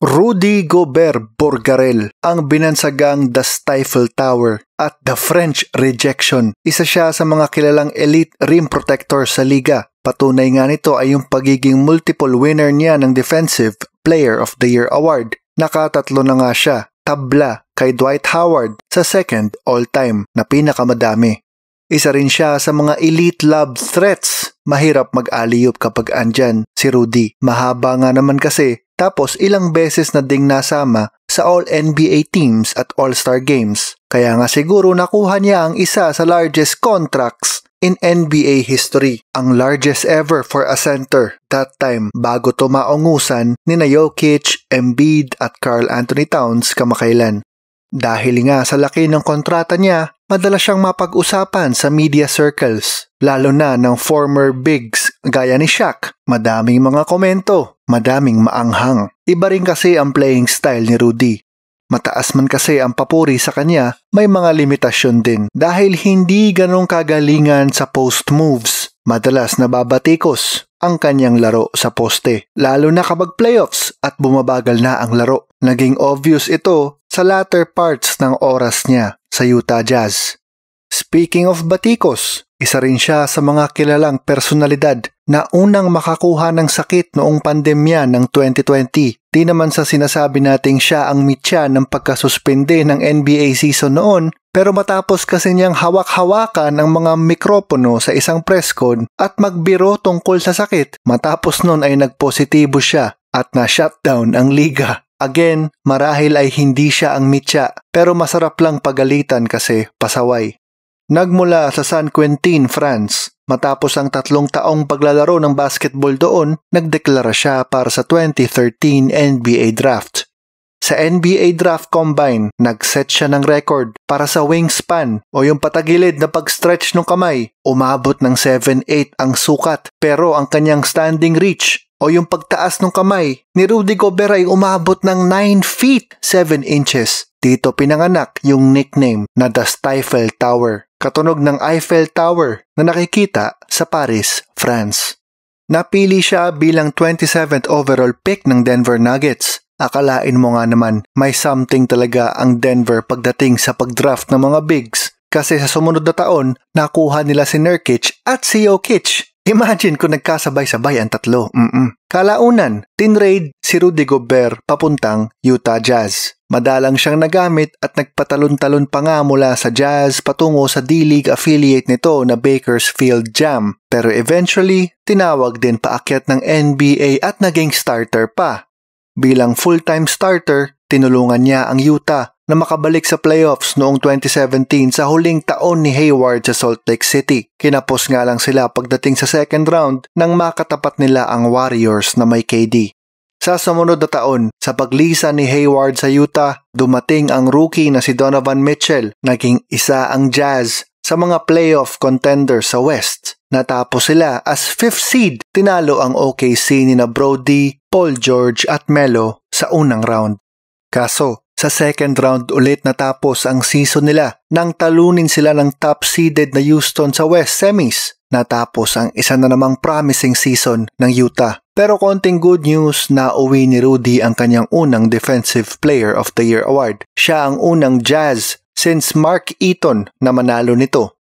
Rudy Gobert Borgarel, ang binansagang The Stifle Tower at The French Rejection. Isa siya sa mga kilalang elite rim protector sa liga. Patunay nga nito ay yung pagiging multiple winner niya ng Defensive Player of the Year Award. Nakatatlo na nga siya, tabla kay Dwight Howard sa second all-time na pinakamadami. Isa rin siya sa mga elite lob threats. Mahirap mag-alley-oop kapag andyan si Rudy. Mahaba nga naman kasi, tapos ilang beses na ding nasama sa All-NBA teams at All-Star games. Kaya nga siguro nakuha niya ang isa sa largest contracts in NBA history. Ang largest ever for a center that time bago tumaungusan ni Jokic, Embiid at Karl Anthony Towns kamakailan. Dahil nga sa laki ng kontrata niya, madalas siyang mapag-usapan sa media circles, lalo na ng former bigs gaya ni Shaq. Madaming mga komento, madaming maanghang. Iba rin kasi ang playing style ni Rudy. Mataas man kasi ang papuri sa kanya, may mga limitasyon din dahil hindi ganong kagalingan sa post moves. Madalas nababatikos ang kanyang laro sa poste, lalo na kapag playoffs at bumabagal na ang laro. Naging obvious ito sa latter parts ng oras niya sa Utah Jazz. Speaking of batikos, isa rin siya sa mga kilalang personalidad na unang makakuha ng sakit noong pandemya ng 2020. Di naman sa sinasabi nating siya ang mitya ng pagkasuspende ng NBA season noon, pero matapos kasi niyang hawak-hawakan ang mga mikropono sa isang press con at magbiro tungkol sa sakit, matapos noon ay nagpositibo siya at na-shutdown ang liga. Again, marahil ay hindi siya ang mitya, pero masarap lang pagalitan kasi pasaway. Nagmula sa San Quentin, France. Matapos ang 3 taong paglalaro ng basketball doon, nagdeklara siya para sa 2013 NBA Draft. Sa NBA Draft Combine, nag-set siya ng record para sa wingspan o yung patagilid na pag-stretch ng kamay. Umabot ng 7'8" ang sukat, pero ang kanyang standing reach o yung pagtaas ng kamay ni Rudy Gobert ay umabot ng 9 feet 7 inches. Dito pinanganak yung nickname na The Stifle Tower, katunog ng Eiffel Tower na nakikita sa Paris, France. Napili siya bilang 27th overall pick ng Denver Nuggets. Akalain mo nga naman, may something talaga ang Denver pagdating sa pagdraft ng mga bigs. Kasi sa sumunod na taon, nakuha nila si Nurkic at si Jokic. Imagine kung nagkasabay-sabay ang tatlo. Kalaunan, tinrade si Rudy Gobert papuntang Utah Jazz. Madalang siyang nagamit at nagpatalon-talon pa nga mula sa Jazz patungo sa D-League affiliate nito na Bakersfield Jam. Pero eventually, tinawag din paakyat ng NBA at naging starter pa. Bilang full-time starter, tinulungan niya ang Utah na makabalik sa playoffs noong 2017 sa huling taon ni Hayward sa Salt Lake City. Kinapos nga lang sila pagdating sa second round nang makatapat nila ang Warriors na may KD. Sa sumunod na taon, sa paglisa ni Hayward sa Utah, dumating ang rookie na si Donovan Mitchell. Naging isa ang Jazz sa mga playoff contenders sa West. Natapos sila as 5th seed. Tinalo ang OKC ni na Brody, Paul George at Melo sa unang round. Kaso, sa second round ulit natapos ang season nila nang talunin sila ng top-seeded na Houston sa West Semis. Natapos ang isa na namang promising season ng Utah. Pero konting good news, nauwi ni Rudy ang kanyang unang Defensive Player of the Year Award. Siya ang unang Jazz since Mark Eaton na manalo nito.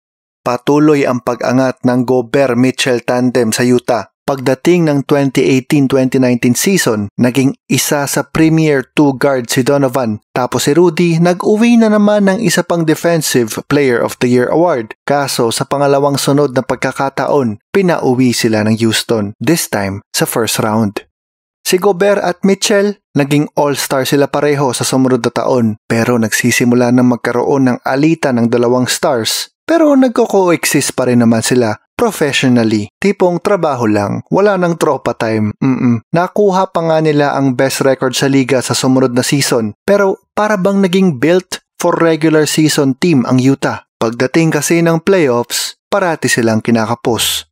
Patuloy ang pag-angat ng Gobert-Mitchell tandem sa Utah. Pagdating ng 2018-2019 season, naging isa sa premier 2 guard si Donovan. Tapos si Rudy nag-uwi na naman ng isa pang Defensive Player of the Year Award. Kaso sa pangalawang sunod na pagkakataon, pinauwi sila ng Houston, this time sa first round. Si Gobert at Mitchell, naging all-star sila pareho sa sumunod na taon. Pero nagsisimula na magkaroon ng alitan ng dalawang stars. Pero nagko-coexist pa rin naman sila professionally. Tipong trabaho lang, wala nang tropa time. Nakuha pa nga nila ang best record sa liga sa sumunod na season. Pero para bang naging built for regular season team ang Utah. Pagdating kasi ng playoffs, parati silang kinakapos.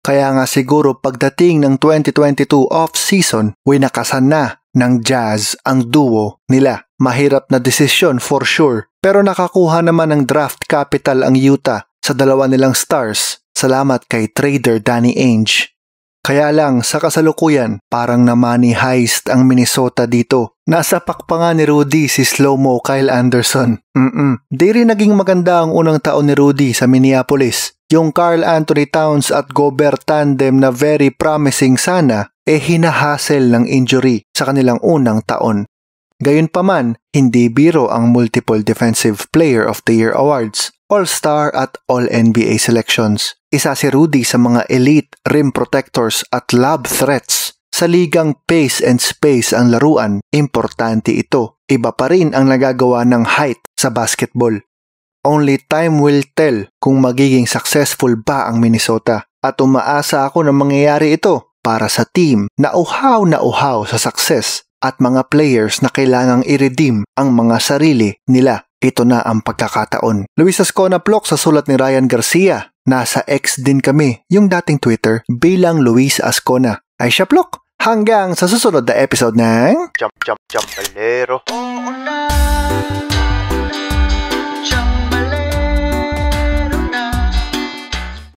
Kaya nga siguro pagdating ng 2022 off-season, winakasan na ng Jazz ang duo nila. Mahirap na desisyon for sure. Pero nakakuha naman ng draft capital ang Utah sa dalawa nilang stars. Salamat kay trader Danny Ainge. Kaya lang sa kasalukuyan parang na money heist ang Minnesota dito. Nasapak pa nga ni Rudy si slow-mo Kyle Anderson. Di rin naging maganda ang unang taon ni Rudy sa Minneapolis. Yung Karl Anthony Towns at Gobert tandem na very promising sana hinahassle ng injury sa kanilang unang taon. Gayunpaman, hindi biro ang multiple Defensive Player of the Year awards, All-Star at All-NBA selections. Isa si Rudy sa mga elite rim protectors at lob threats. Sa ligang pace and space ang laruan, importante ito. Iba pa rin ang nagagawa ng height sa basketball. Only time will tell kung magiging successful ba ang Minnesota. At umaasa ako na mangyayari ito para sa team na uhaw sa success at mga players na kailangang i-redeem ang mga sarili nila. Ito na ang pagkakataon. Luis Ascona Plok sa sulat ni Ryan Garcia. Nasa X din kami, yung dating Twitter, bilang Luis Ascona. Ay siya Plok, hanggang sa susunod na episode ng Jump, Palero.